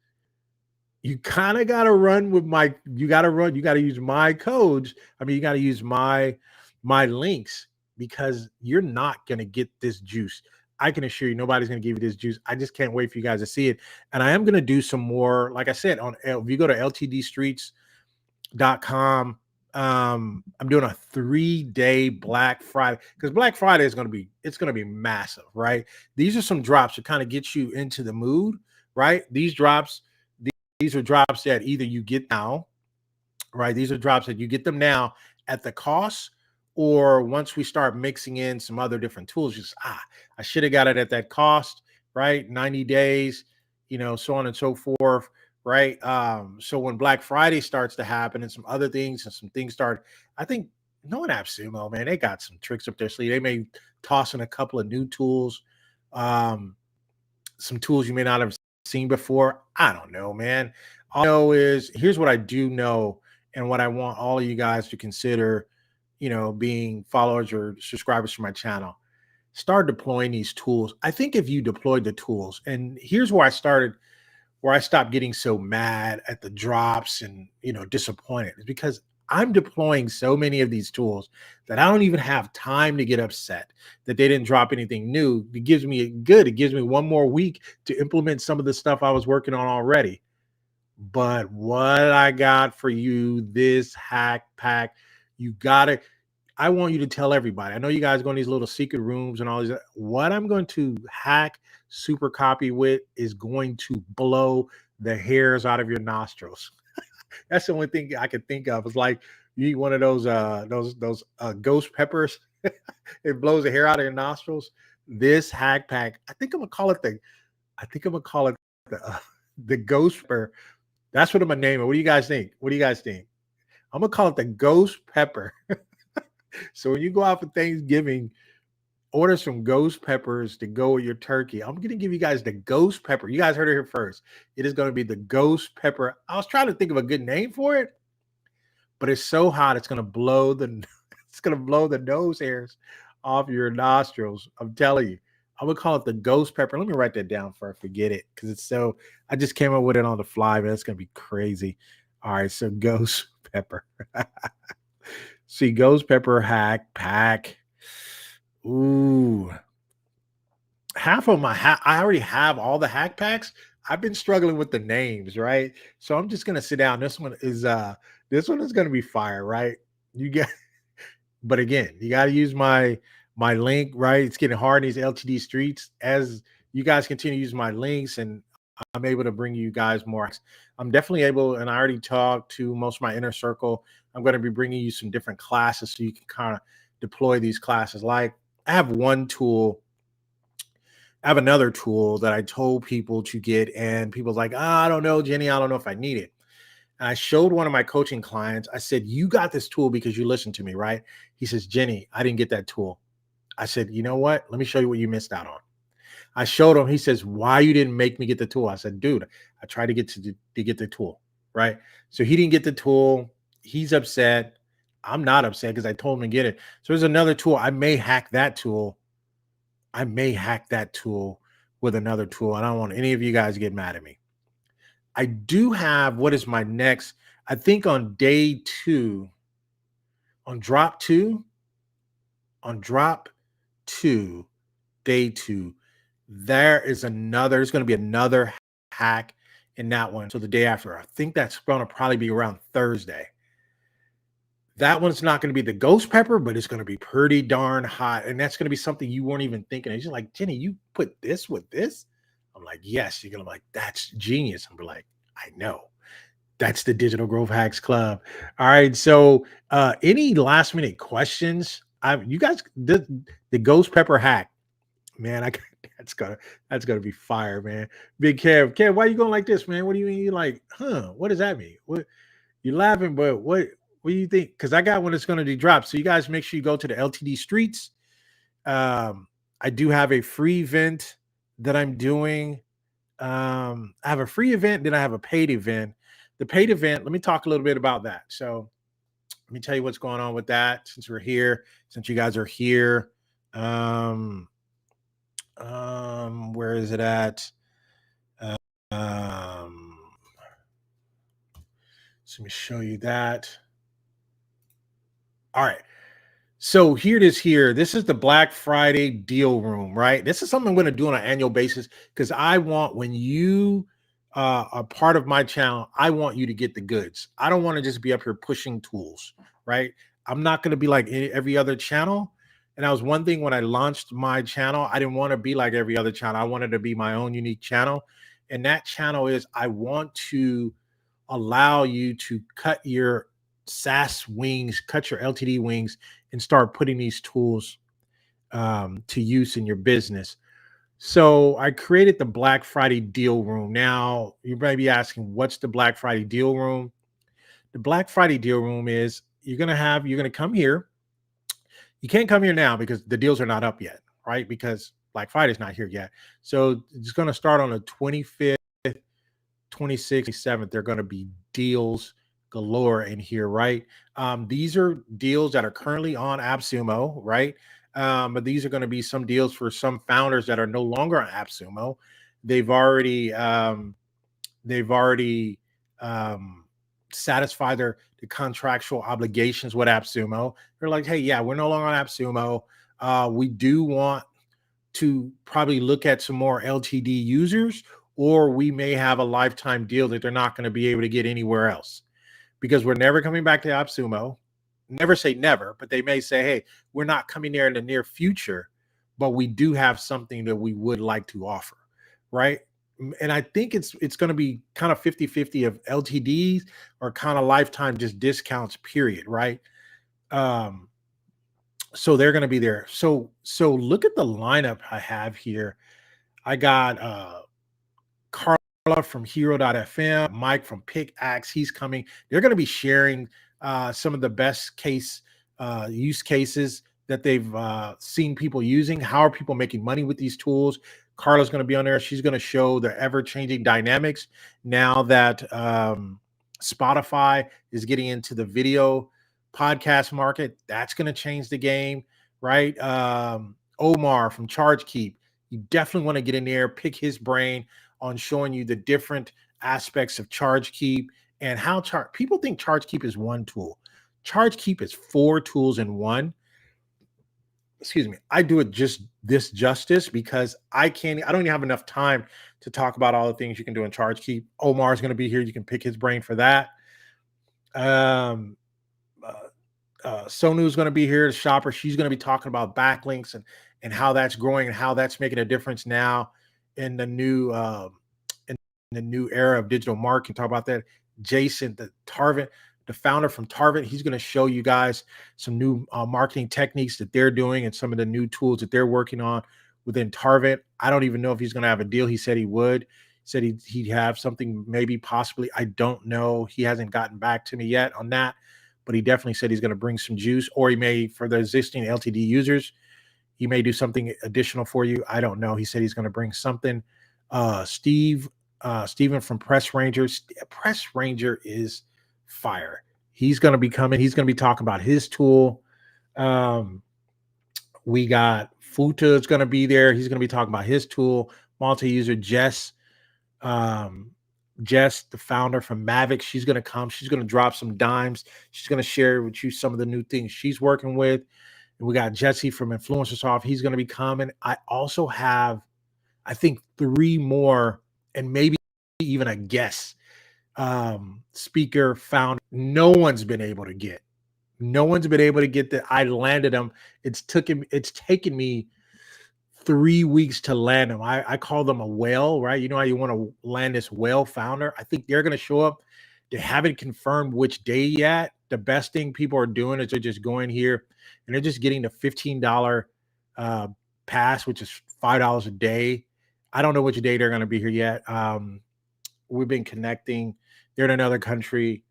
you kind of got to run with my, you got to use my codes. I mean, you got to use my links, because you're not going to get this juice. I can assure you nobody's going to give you this juice. I just can't wait for you guys to see it. And I am going to do some more, like I said, if you go to ltdstreets.com, I'm doing a 3-day Black Friday, because Black Friday is it's going to be massive, right? These are some drops to kind of get you into the mood, right? These are drops that either you get now, right? These are drops that you get them now at the cost, or once we start mixing in some other different tools, just, I should have got it at that cost, right? 90 days, so on and so forth, right? So when Black Friday starts to happen and some other things and some things start, I think knowing Appsumo, man, they got some tricks up their sleeve. They may toss in a couple of new tools, some tools you may not have seen before. I don't know, man. All I know is, here's what I do know, and what I want all of you guys to consider, being followers or subscribers to my channel. Start deploying these tools. I think if you deployed the tools, and here's where I stopped getting so mad at the drops and disappointed, is because I'm deploying so many of these tools that I don't even have time to get upset that they didn't drop anything new. It gives me one more week to implement some of the stuff I was working on already. But what I got for you, this hack pack, I want you to tell everybody. I know you guys go in these little secret rooms and all these. What I'm going to hack super copy with is going to blow the hairs out of your nostrils. That's the only thing I could think of. It's like you eat one of those ghost peppers. It blows the hair out of your nostrils. This hack pack, I think I'm gonna call it the ghost pepper. That's what I'm gonna name it. What do you guys think? I'm gonna call it the ghost pepper. So when you go out for Thanksgiving, order some ghost peppers to go with your turkey. I'm going to give you guys the ghost pepper. You guys heard it here first. It is going to be the ghost pepper. I was trying to think of a good name for it, but it's so hot it's going to blow the nose hairs off your nostrils. I'm telling you. I'm going to call it the ghost pepper. Let me write that down before I forget it, because I just came up with it on the fly, man. It's going to be crazy. All right, so ghost pepper. See, ghost pepper hack pack. Ooh, half of I already have all the hack packs. I've been struggling with the names, right? So I'm just gonna sit down. This one is gonna be fire, right? You get, but again, you got to use my link, right? It's getting hard in these LTD streets. As you guys continue to use my links, and I'm able to bring you guys more. I'm definitely able, and I already talked to most of my inner circle. I'm going to be bringing you some different classes so you can kind of deploy these classes. Like, I have another tool that I told people to get, and people's like, I don't know, Jenny, I don't know if I need it. And I showed one of my coaching clients. I said, you got this tool because you listened to me, right? He says, Jenny, I didn't get that tool. I said, you know what? Let me show you what you missed out on. I showed him. He says, why you didn't make me get the tool? I said, dude, I tried to get the tool, right? So he didn't get the tool. He's upset. I'm not upset because I told him to get it. So there's another tool. I may hack that tool with another tool. I don't want any of you guys to get mad at me. I do have, what is my next? I think on day 2, on drop 2, on drop 2, day 2, there's going to be another hack in that one. So the day after, I think that's going to probably be around Thursday. That one's not going to be the ghost pepper, but it's going to be pretty darn hot. And that's going to be something you weren't even thinking. It's just like, Jenny, you put this with this? I'm like, yes. You're going to be like, that's genius. I'm like, I know. That's the Digital Growth Hacks Club. All right. So any last minute questions? You guys, the ghost pepper hack, man, that's gonna be fire, man. Big Kev, why you going like this, man? What do you mean? You like, what does that mean? What you're laughing, but what do you think? Because I got one that's going to be dropped. So you guys make sure you go to the LTD streets. I do have a free event that I'm doing. I have a free event, then I have a paid event. The paid event, let me talk a little bit about that. So let me tell you what's going on with that since we're here, since you guys are here. Where is it at? So let me show you that. All right. So here it is here. This is the Black Friday deal room, right? This is something I'm going to do on an annual basis because I want, when you are part of my channel, I want you to get the goods. I don't want to just be up here pushing tools, right? I'm not going to be like every other channel. And that was one thing when I launched my channel. I didn't want to be like every other channel. I wanted to be my own unique channel. And that channel is, I want to allow you to cut your SaaS wings, cut your LTD wings, and start putting these tools to use in your business. So I created the Black Friday deal room. Now you might be asking, what's the Black Friday deal room? The Black Friday deal room is you're going to come here. You can't come here now because the deals are not up yet, right? Because Black Friday's not here yet. So it's going to start on the 25th, 26th, 27th. They're going to be deals galore in here, right? These are deals that are currently on Appsumo, right? But these are going to be some deals for some founders that are no longer on Appsumo. They've already satisfied the contractual obligations with Appsumo. They're like, hey, yeah, we're no longer on Appsumo. We do want to probably look at some more LTD users, or we may have a lifetime deal that they're not going to be able to get anywhere else because we're never coming back to Appsumo. Never say never, but they may say, hey, we're not coming there in the near future, but we do have something that we would like to offer, right? And I think it's going to be kind of 50-50 of LTDs or kind of lifetime just discounts, period, right? So they're going to be there. So look at the lineup I have here. I got Carla from Hero.fm, Mike from Pickaxe. He's coming. They're going to be sharing some of the best use cases that they've seen people using. How are people making money with these tools? Carla's going to be on there. She's going to show the ever-changing dynamics now that Spotify is getting into the video podcast market. That's going to change the game, right? Omar from ChargeKeep. You definitely want to get in there, pick his brain on showing you the different aspects of ChargeKeep and how people think ChargeKeep is one tool. ChargeKeep is 4 tools in one. Excuse me. I do it just this justice because I don't even have enough time to talk about all the things you can do in ChargeKeep. Omar is going to be here. You can pick his brain for that. Sonu is going to be here, the shopper. She's going to be talking about backlinks and how that's growing and how that's making a difference now in the new era of digital marketing. Talk about that. Jason, the founder from Target, he's going to show you guys some new marketing techniques that they're doing and some of the new tools that they're working on within Target. I don't even know if he's going to have a deal. He said he would. He said he'd have something, maybe, possibly. I don't know. He hasn't gotten back to me yet on that, but he definitely said he's going to bring some juice, or he may, for the existing LTD users, he may do something additional for you. I don't know. He said he's going to bring something. Steven from Press Ranger. Press Ranger is fire. He's going to be coming. He's going to be talking about his tool. We got Futa is going to be there. He's going to be talking about his tool. multi-user Jess. Um, Jess, the founder from Mavic, she's going to come. She's going to drop some dimes. She's going to share with you some of the new things she's working with. And we got Jesse from Influencersoft. He's going to be coming. I also have, I think, 3 more and maybe even a guest speaker found. No one's been able to get. No one's been able to get that. I landed them. It's taken me 3 weeks to land them. I call them a whale, right? You know how you want to land this whale founder? I think they're going to show up. They haven't confirmed which day yet. The best thing people are doing is they're just going here and they're just getting the $15 pass, which is $5 a day. I don't know which day they're going to be here yet. We've been connecting. They're in another country.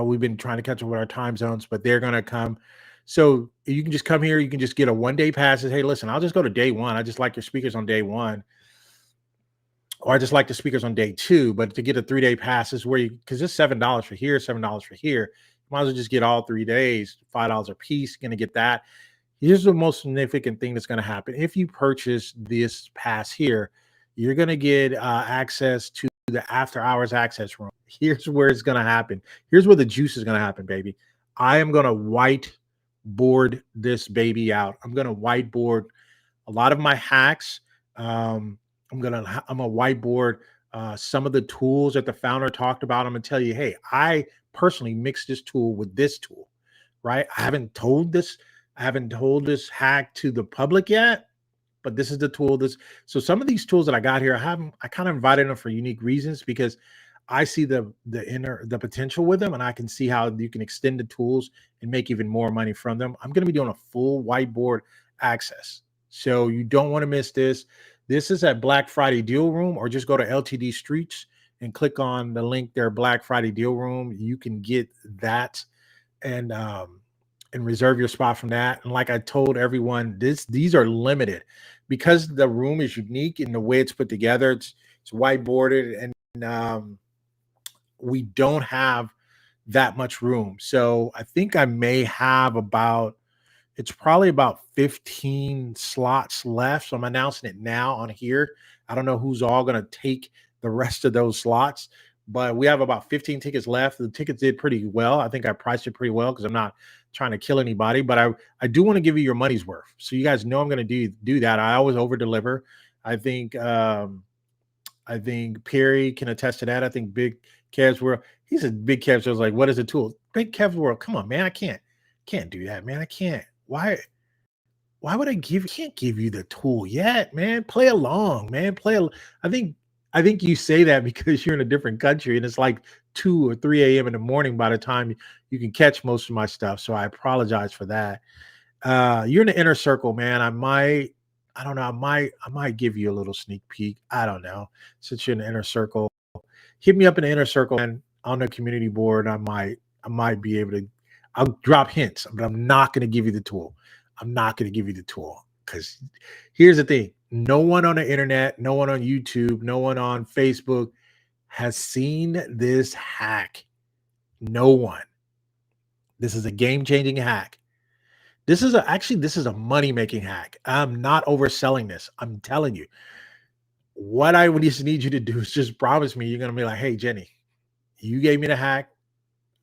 We've been trying to catch up with our time zones, but they're going to come. So you can just come here. You can just get a 1-day pass. Hey, listen, I'll just go to day 1. I just like your speakers on day 1. Or I just like the speakers on day 2. But to get a 3-day pass is where because it's $7 for here, $7 for here. You might as well just get all 3 days, $5 a piece. You're going to get that. Here's the most significant thing that's going to happen. If you purchase this pass here, you're going to get access to the after hours access room. Here's where it's going to happen. Here's where the juice is going to happen, baby. I am going to whiteboard this baby out. I'm going to whiteboard a lot of my hacks. I'm going to whiteboard some of the tools that the founder talked about. I'm going to tell you, hey, I personally mixed this tool with this tool, right? I haven't told this hack to the public yet, but this is the tool. So some of these tools that I got here, I kind of invited them for unique reasons because I see the potential with them, and I can see how you can extend the tools and make even more money from them. I'm going to be doing a full whiteboard access, so you don't want to miss this. This is at Black Friday Deal Room, or just go to LTD Streets and click on the link there, Black Friday Deal Room. You can get that and reserve your spot from that. And like I told everyone, these are limited because the room is unique in the way it's put together. It's whiteboarded, and we don't have that much room. So I think I may have it's probably about 15 slots left. So I'm announcing it now on here. I don't know who's all going to take the rest of those slots, but we have about 15 tickets left. The tickets did pretty well. I think I priced it pretty well because I'm not trying to kill anybody, but I do want to give you your money's worth. So you guys know I'm going to do that. I always over deliver. I think Perry can attest to that. I think Big Kev's World, he's a Big Kev's World. Like, what is the tool? Big Kev's World. Come on, man. I can't do that, man. I can't. Why would can't give you the tool yet, man? Play along, man. I think you say that because you're in a different country and it's like 2 or 3 a.m. in the morning by the time you can catch most of my stuff. So I apologize for that. You're in the inner circle, man. I might give you a little sneak peek. I don't know. Since you're in the inner circle, hit me up in the inner circle and on the community board. I might be able to. I'll drop hints, but I'm not going to give you the tool. I'm not going to give you the tool because here's the thing. No one on the internet, no one on YouTube, no one on Facebook has seen this hack. No one. This is a game-changing hack. This is a money-making hack. I'm not overselling this. I'm telling you. What I would just need you to do is just promise me you're going to be like, hey, Jenny, you gave me the hack.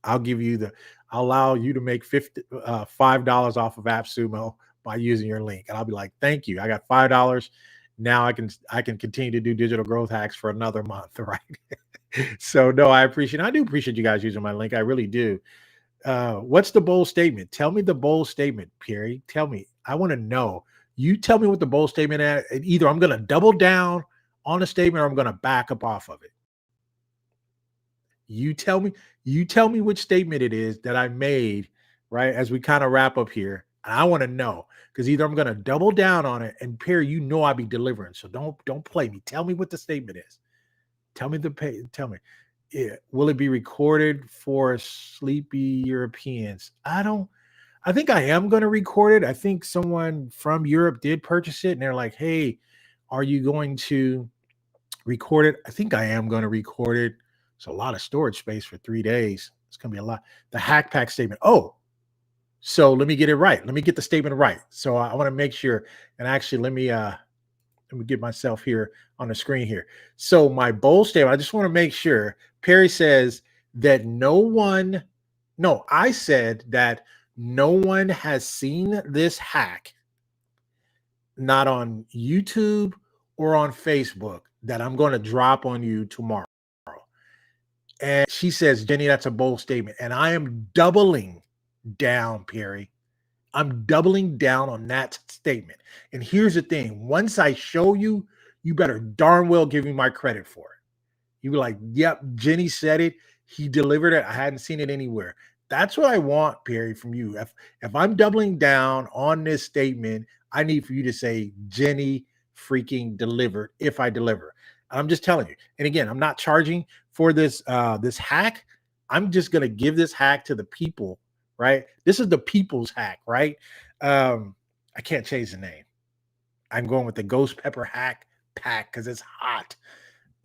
I'll allow you to make $5 off of Appsumo by using your link. And I'll be like, thank you. I got $5. Now I can continue to do digital growth hacks for another month, right? So no, I do appreciate you guys using my link. I really do. What's the bold statement? Tell me the bold statement, Perry. Tell me. I want to know. You tell me what the bold statement is. And either I'm going to double down on a statement or I'm going to back up off of it. You tell me which statement it is that I made, right? As we kind of wrap up here. And I want to know because either I'm going to double down on it, and Perry, I be delivering. So don't play me. Tell me what the statement is. Tell me yeah. Will it be recorded for sleepy Europeans? I think I am going to record it. I think someone from Europe did purchase it and they're like, hey, are you going to record it? I think I am going to record it. It's a lot of storage space for 3 days. It's going to be a lot. The hack pack statement. Oh, so let me get it right. Let me get the statement right. So I want to make sure. And actually, let me Let me get myself here on the screen here. So my bold statement, I just want to make sure. Perry says that I said that no one has seen this hack, not on YouTube or on Facebook, that I'm going to drop on you tomorrow. And she says, Jenny, that's a bold statement. And I am doubling down, Perry. I'm doubling down on that statement. And here's the thing. Once I show you, you better darn well give me my credit for it. You be like, yep, Jenny said it. He delivered it. I hadn't seen it anywhere. That's what I want, Perry, from you. If I'm doubling down on this statement, I need for you to say, Jenny freaking delivered if I deliver. I'm just telling you. And again, I'm not charging for this this hack. I'm just going to give this hack to the people, right? This is the people's hack, right? I can't change the name. I'm going with the ghost pepper hack pack because it's hot.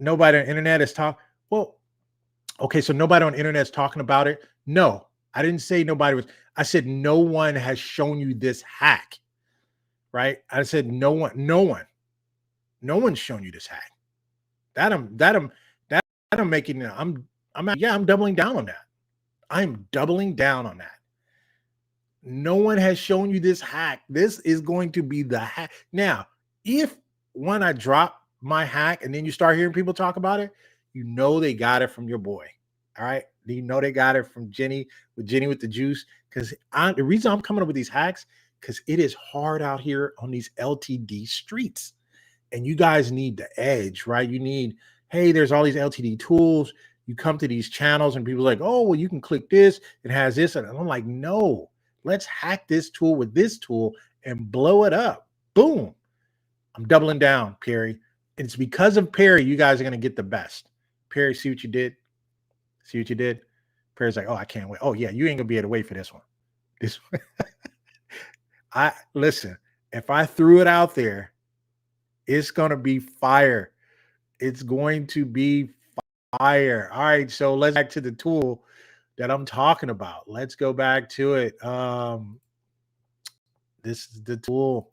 Nobody on the internet is talking. Well, okay, so nobody on the internet is talking about it. No, I didn't say nobody was. I said no one has shown you this hack, right? I said no one's shown you this hack. I'm making. I'm doubling down on that. I'm doubling down on that. No one has shown you this hack. This is going to be the hack. Now, if when I drop my hack and then you start hearing people talk about it, you know they got it from your boy. All right. You know they got it from Jenny with the juice. Because the reason I'm coming up with these hacks, because it is hard out here on these LTD streets. And you guys need the edge, right? You need, hey, there's all these LTD tools. You come to these channels and people are like, oh, well, you can click this. It has this. And I'm like, no, let's hack this tool with this tool and blow it up. Boom. I'm doubling down, Perry. And it's because of Perry, you guys are going to get the best. Perry, see what you did? See what you did? Perry's like, oh, I can't wait. Oh, yeah, you ain't going to be able to wait for this one. This one. Listen, if I threw it out there, it's going to be fire. It's going to be fire. All right, so let's back to the tool that I'm talking about. Let's go back to it. This is the tool.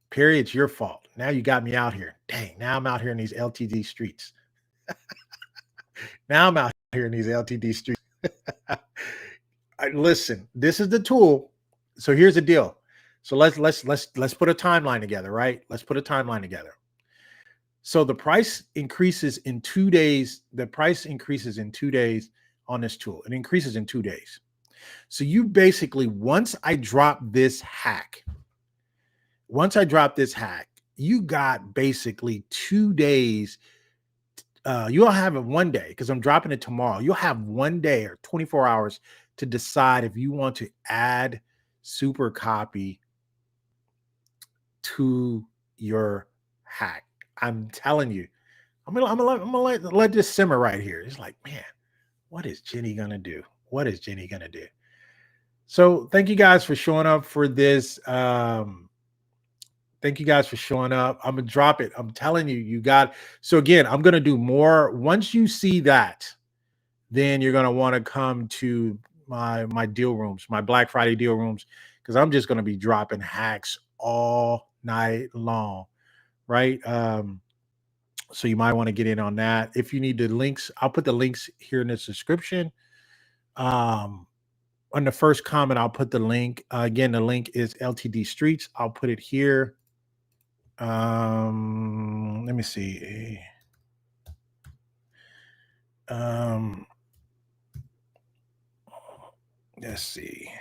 Perry, it's your fault. Now you got me out here. Dang, now I'm out here in these LTD streets. Now I'm out here in these LTD streets. Listen, this is the tool. So here's the deal. So let's put a timeline together, right? Let's put a timeline together. So the price increases in 2 days. The price increases in 2 days on this tool. It increases in 2 days. So you basically, once I drop this hack, you got basically 2 days. You'll have it one day because I'm dropping it tomorrow. You'll have 1 day or 24 hours to decide if you want to add SuperCopy to your hack. I'm telling you, I'm gonna let this simmer right here. It's like, man, what is Jenny gonna do? What is Jenny gonna do? So thank you guys for showing up for this. Thank you guys for showing up. I'm gonna drop it. I'm telling you, you got. So again, I'm gonna do more. Once you see that, then you're gonna want to come to my deal rooms, my Black Friday deal rooms, because I'm just gonna be dropping hacks all night long, right? So you might want to get in on that. If you need the links, I'll put the links here in the description. On the first comment, I'll put the link. Again, the link is LTD Streets. I'll put it here. Let me see. Let's see.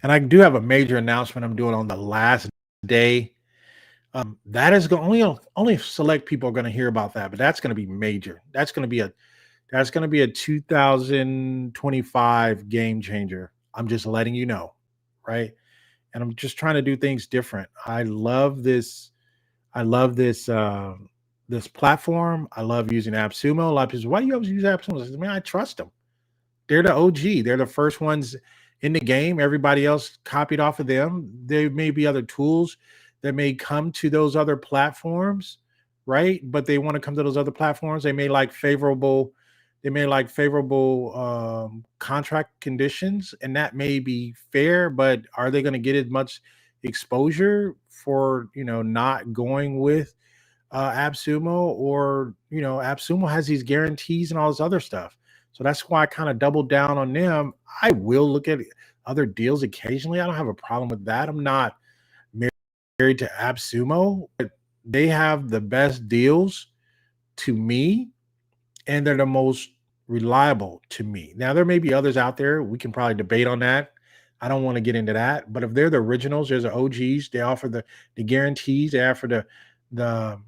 And I do have a major announcement I'm doing on the last day. That is going only select people are going to hear about that, but that's going to be major. That's going to be a 2025 game changer. I'm just letting you know, right? And I'm just trying to do things different. I love this. This platform. I love using Appsumo. A lot of people say, why do you always use Appsumo? I said, man, I trust them. They're the OG. They're the first ones in the game. Everybody else copied off of them. There may be other tools that may come to those other platforms, right? But they want to come to those other platforms. They may like favorable They may like favorable contract conditions, and that may be fair, but are they going to get as much exposure for not going with Appsumo? Or Appsumo has these guarantees and all this other stuff. So that's why I kind of doubled down on them. I will look at other deals occasionally. I don't have a problem with that. I'm not married to Appsumo, but they have the best deals to me, and they're the most reliable to me. Now, there may be others out there. We can probably debate on that. I don't want to get into that. But if they're the originals, there's the OGs. They offer the guarantees. They offer the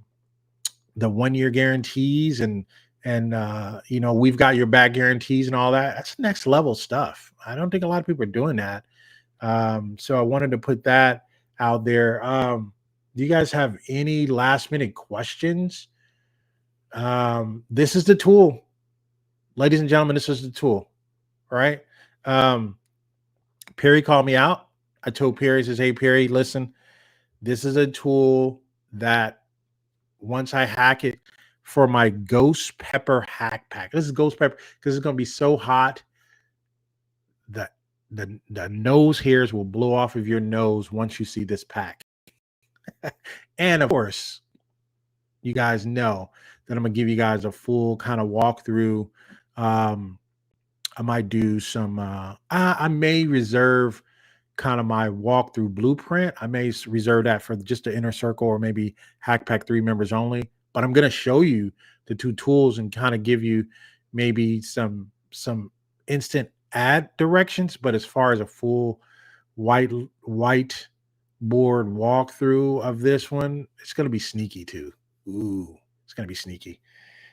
the 1 year guarantees, and we've got your back guarantees and all that. That's next level stuff. I don't think a lot of people are doing that. So I wanted to put that out there. Do you guys have any last minute questions? This is the tool, ladies and gentlemen. This is the tool. All right. Um, Perry called me out. I told Perry, he says, "Hey Perry, listen, this is a tool that once I hack it for my ghost pepper hack pack. This is ghost pepper because it's going to be so hot that the nose hairs will blow off of your nose once you see this pack." And of course, you guys know that I'm gonna give you guys a full kind of walkthrough. I might do some. I may reserve kind of my walkthrough blueprint. I may reserve that for just the inner circle or maybe Hack Pack 3 members only. But I'm gonna show you the two tools and kind of give you maybe some instant ad directions. But as far as a full white board walkthrough of this one, it's gonna be sneaky too. Ooh, it's gonna be sneaky.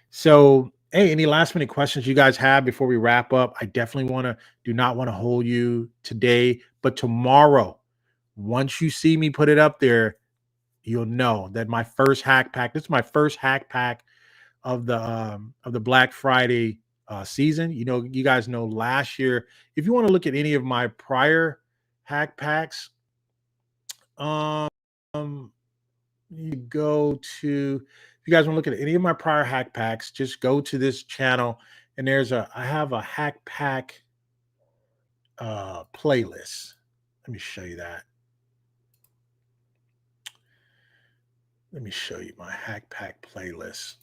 So, hey, any last minute questions you guys have before we wrap up? I definitely do not want to hold you today, but tomorrow, once you see me put it up there, you'll know that my first hack pack. This is my first hack pack of the Black Friday season. You guys know last year. If you want to look at any of my prior hack packs, um, you go to, if you guys want to look at any of my prior hack packs, just go to this channel, and I have a hack pack playlist. Let me show you that. Let me show you my hack pack playlist.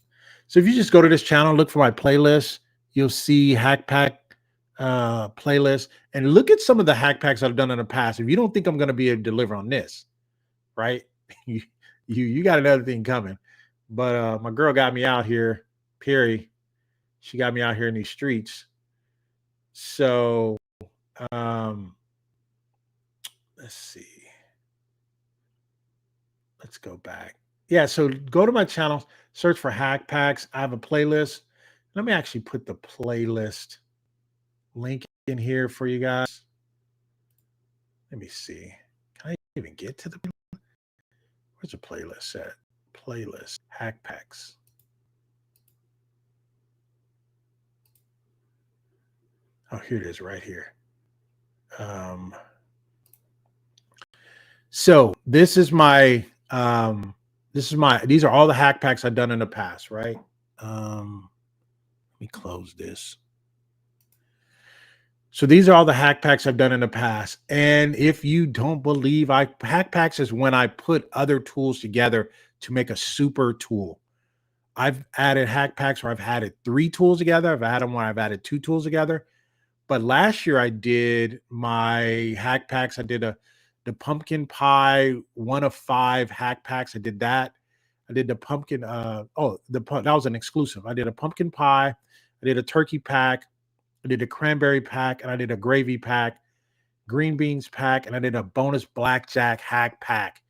So if you just go to this channel, look for my playlist, you'll see hack pack playlist, and look at some of the hack packs I've done in the past. If you don't think I'm going to be able to deliver on this, right? You got another thing coming. But my girl got me out here, Perry. She got me out here in these streets. So let's see. Let's go back. Yeah, so go to my channel, search for hack packs. I have a playlist. Let me actually put the playlist link in here for you guys. Let me see. Can I even get to the where's the playlist at? Playlist hack packs. Oh, here it is right here. So these are all the hack packs I've done in the past, right? Let me close this. So these are all the hack packs I've done in the past. And if you don't believe, hack packs is when I put other tools together to make a super tool. I've added hack packs where I've added 3 tools together. I've added them where I've added 2 tools together. But last year I did my hack packs. I did the pumpkin pie 1 of 5 hack packs. I did that. I did the pumpkin. That was an exclusive. I did a pumpkin pie. I did a turkey pack. I did a cranberry pack, and I did a gravy pack, green beans pack, and I did a bonus blackjack hack pack.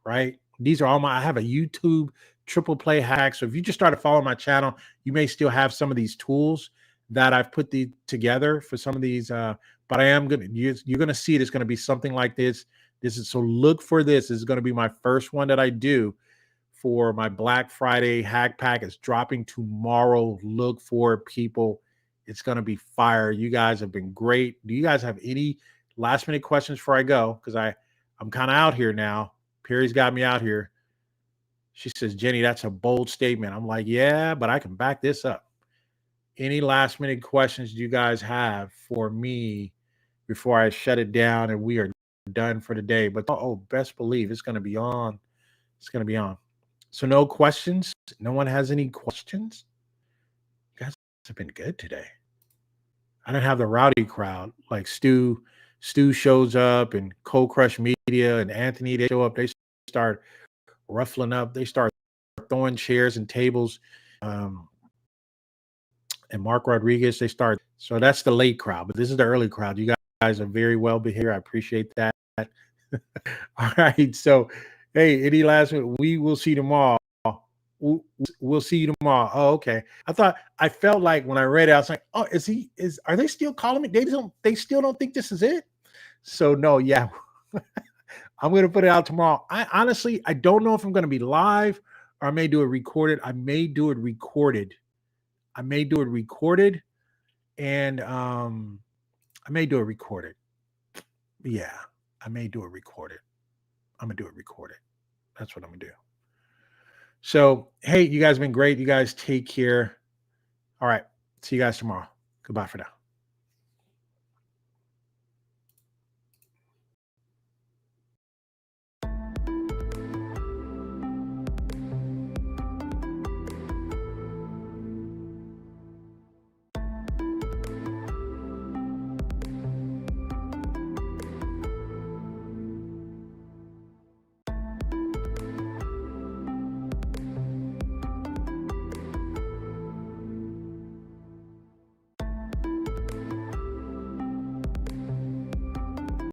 Right? These are all I have a YouTube triple play hack. So if you just started following my channel, you may still have some of these tools that I've put together for some of these. But I am you're gonna see it. It's gonna be something like this. So look for this. This is gonna be my first one that I do for my Black Friday hack pack. It's dropping tomorrow. Look for it, people. It's gonna be fire. You guys have been great. Do you guys have any last minute questions before I go? Because I'm kind of out here now. Perry's got me out here. She says, "Jenny, that's a bold statement." I'm like, "Yeah, but I can back this up." Any last minute questions you guys have for me before I shut it down and we are done for the day? But best believe it's going to be on. It's going to be on. So no questions. No one has any questions. You guys have been good today. I don't have the rowdy crowd like Stu. Stu shows up and Cold Crush Media and Anthony. They show up. They start ruffling up. They start throwing chairs and tables. And Mark Rodriguez, they start. So that's the late crowd, but this is the early crowd. You guys are very well behaved. I appreciate that. All right. So, hey, any last minute? We will see tomorrow. We'll see you tomorrow. Oh, okay. I felt like when I read it, I was like, oh, are they still calling me? They still don't think this is it. So no, yeah. I'm going to put it out tomorrow. I honestly don't know if I'm going to be live or I may do it recorded. I may do it recorded. And I may do it recorded. Yeah, I may do it recorded. I'm going to do it recorded. That's what I'm going to do. So, hey, you guys have been great. You guys take care. All right. See you guys tomorrow. Goodbye for now.